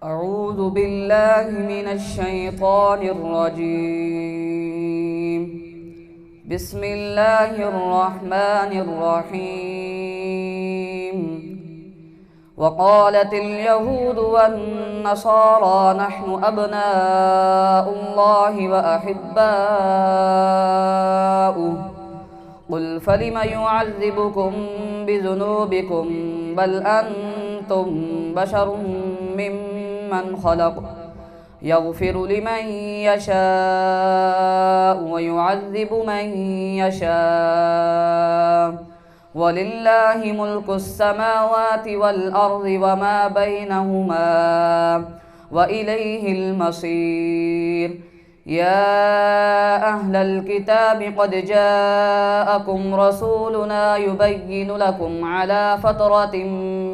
أعوذ بالله من الشيطان الرجيم. بسم الله الرحمن الرحيم. وقالت اليهود والنصارى نحن أبناء الله وأحباؤه قل فلم يعذبكم بذنوبكم بل أنتم بشر ممن خلق يغفر لمن يشاء ويعذب من يشاء ولله ملك السماوات والأرض وما بينهما وإليه المصير. يا أهل الكتاب قد جاءكم رسولنا يبين لكم على فترة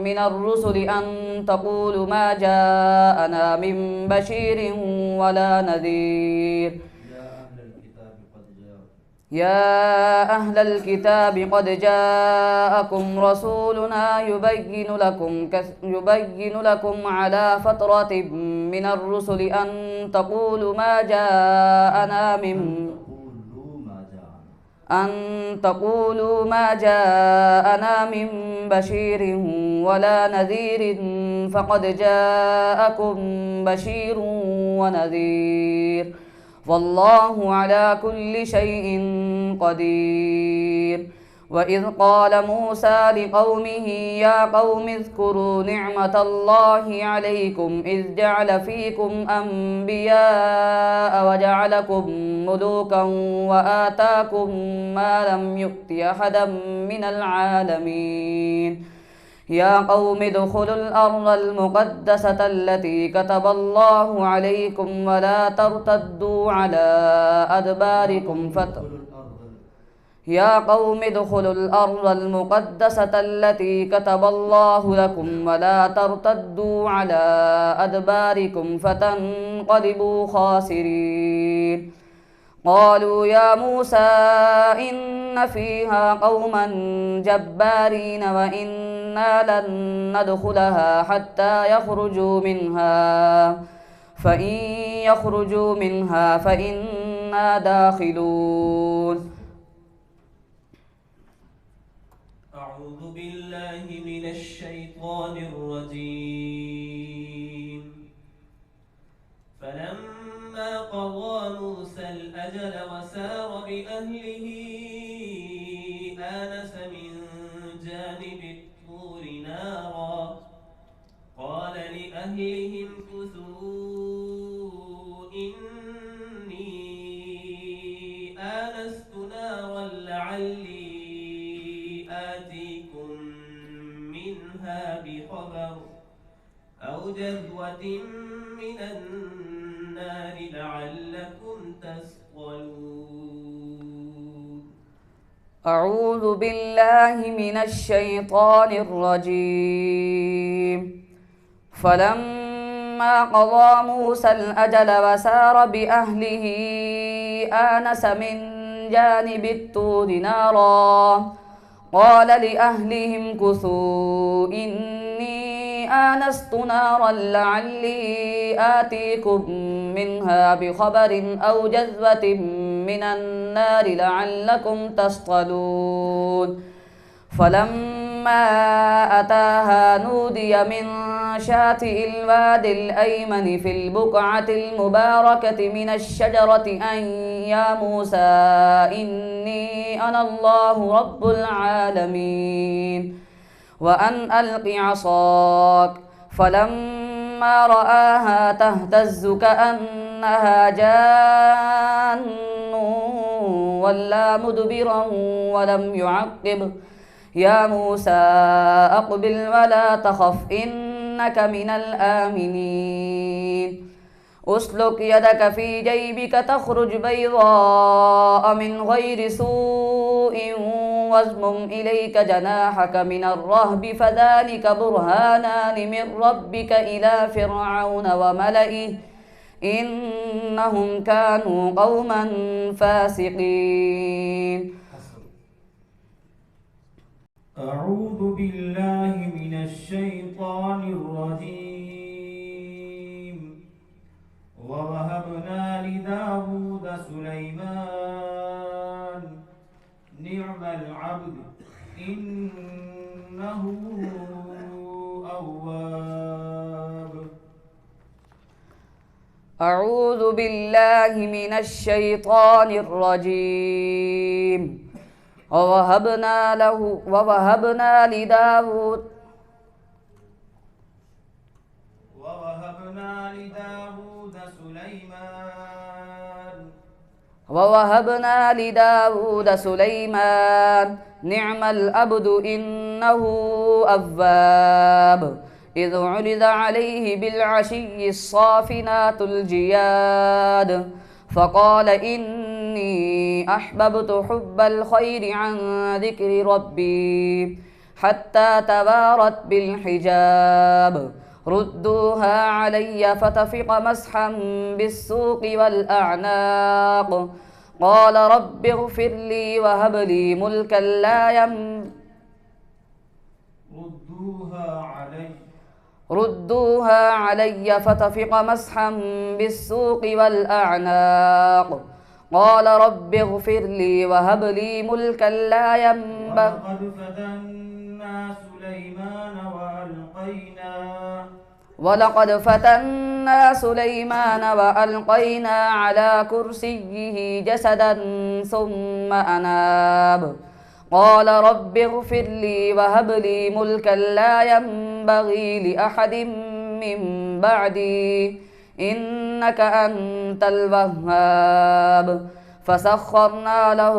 من الرسل أن تقولوا ما جاءنا من بشير ولا نذير. يا أهل الكتاب قد جاءكم رسولنا يبين لكم على فترة من الرسل أن تقولوا ما جاءنا من بشير ولا نذير فقد جاءكم بشير ونذير والله على كل شيء قدير. وإذ قال موسى لقومه يا قوم اذكروا نعمة الله عليكم إذ جعل فيكم أنبياء وجعلكم ملوكا وآتاكم ما لم يؤت أحدا من العالمين. يا قوم ادخلوا الأرض المقدسة التي كتب الله عليكم ولا ترتدوا على أدباركم يا قوم ادخلوا الأرض المقدسة التي كتب الله لكم ولا ترتدوا على أدباركم فتنقلبوا خاسرين. قالوا يا موسى إن فيها قوما جبارين وإنا لن ندخلها حتى يخرجوا منها فإن يخرجوا منها فإنا داخلون. أعوذ بالله من الشيطان الرجيم. فلما قضى موسى الأجل وسار بأهله آنس من جانب الطور نارا قال لأهلهم كثوا إني آنست نارا لعلي آتيكم منها بخبر أو جذوة من النار لعلكم تصطلون. أعوذ بالله من الشيطان الرجيم. فلما قضى موسى الأجل وسار بأهله آنس من جانب الطور نارا قال لأهلهم كثوا إني آنست نارا لعلي آتيكم منها بخبر أو جذوة من النار لعلكم تصطلون. فلما أتاها نودي من شاطئ الوادي الأيمن في البقعة المباركة من الشجرة أن يا موسى إني أنا الله رب العالمين وأن ألق عصاك. فلما رآها تهتز كأنها جان ولا مدبرا ولم يعقب يا موسى أقبل ولا تخف إنك من الآمنين. أسلك يدك في جيبك تخرج بيضاء من غير سوء واضمم إليك جناحك من الرهب فذلك برهانان من ربك إلى فرعون وملئه إنهم كانوا قوما فاسقين. أعوذ بالله من الشيطان الرجيم. أعوذ بالله من الشيطان الرجيم ووهبنا لداود سليمان نعم العبد إنه أواب إذ عرض عليه بالعشي الصافنات الجياد فقال إني أحببت حب الخير عن ذكر ربي حتى توارت بالحجاب ردوها علي فتفق مسحا بالسوق والأعناق قال رب اغفر لي وهب لي ملكا لا ردوها علي فتفق مسحا بالسوق والأعناق قال رب اغفر لي وهب لي ملكا لا ينبغي ولقد فتنا سليمان وألقينا على كرسيه جسدا ثم أناب قال رب اغفر لي وهب لي ملكا لا ينبغي لأحد من بعدي إنك أنت الوهاب فسخرنا له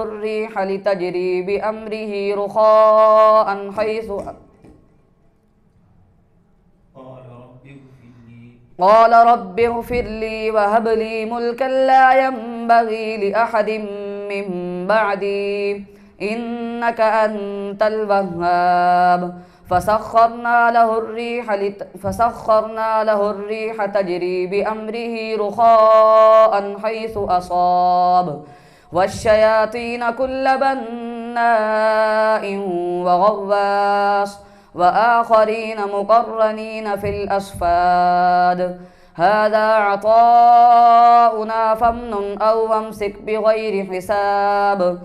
الريح لتجري بأمره رخاء حيث قال رب اغفر لي وهب لي ملكا لا ينبغي لأحد من بعدي إنك أنت الوهاب فسخرنا له الريح تجري بأمره رخاء حيث أصاب والشياطين كل بناء وغواص وآخرين مقرنين في الأصفاد هذا عطاؤنا فامنن أو أمسك بغير حساب